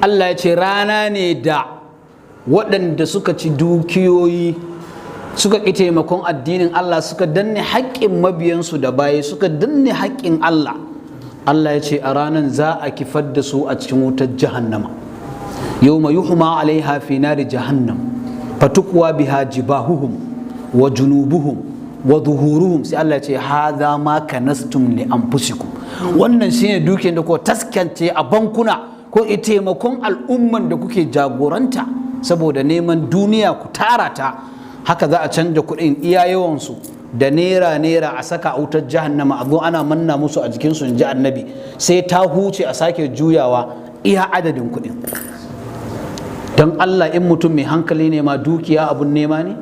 Allah ya ce rana ne da waɗanda suka ci dukiyoyi suka ƙi taimakon addinin Allah suka danne haƙƙin mabiyansu da baye suka danne haƙƙin Allah. Allah ya ce a ranar za a kifar da su a cikin wutar jahannama. Yawma yuhma alaiha fi nari jahannam fatukwa biha jibahuhum wa junubuhum wa zuhuruhum, sai Allah ya ce hadha ma kanastum li anfusikum. Wannan shine dukiyar da ko taskance a bankuna ko taimakon al'umman da kuke jagoranta saboda neman duniya ku tara ta. Haka za a canja kuɗin iya yawansu da naira a saka a wutar jahannama, abu ana manna musu a jikinsu in ji annabi, sai ta huce a sake juyawa iya adadin kuɗin. Don Allah in mutum mai hankali ne ma dukiya abun nema ne?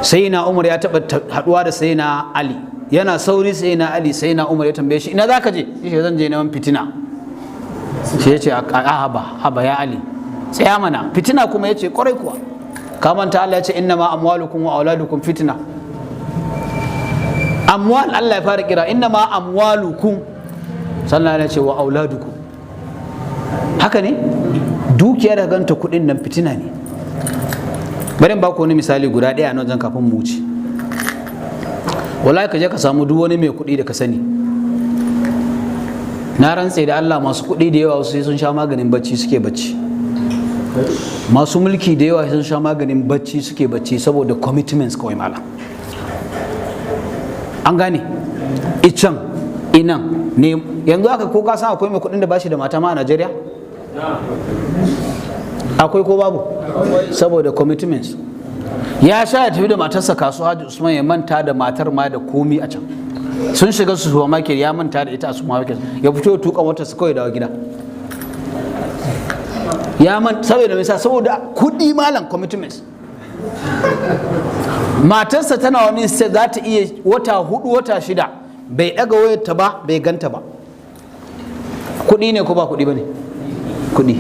Sai na Umar ya taɓa haɗuwa da sai na Ali, yana sauri sai na Ali, sai na Umar ya tambaye shi ina za ka je? Shi zan je neman fitina. Shi ya ce haba ya Ali, tsaya mana fitina kuma, ya ce kwarai kuwa. Kamanta Allah ya ce inna ma amwalukum wa auladukum fitna. Amwal Allah ya fara kira, inna ma amwalukum, sannan ya ce wa auladukum. Haka ne? Dukiya da ganta kuɗin nan fitina ne. Bari ba ku wani misali guda ɗaya nan zan kafin mu wuce. Wallahi ka je ka samu duk wani mai kuɗi da ka sani. Na rantse da Allah masu kuɗi da yawa sai sun sha maganin bacci suke bacci. Masu mulki da yawa sun sha maganin bacci suke bacci saboda commitments kawai mala. An gane? Icen inan ne yanzu aka ko ka san akwai mai kuɗin da bashi da mata ma a Najeriya? Akwai ko babu? Saboda commitments. Ya sha ya tafi da matarsa kasuwa Haji Usman ya manta da matar ma da komi a can. Sun shiga su supermarket ya manta da ita a supermarket, ya fito ya tuka motar su kawai dawo gida. Ya man saboda mai sa saboda kudi malam commitments. Matarsa tana wani state za ta iya wata 4 wata 6 bai daga wayar ta ba bai ganta ba. Kudi ne ko ba kudi bane? Kudi.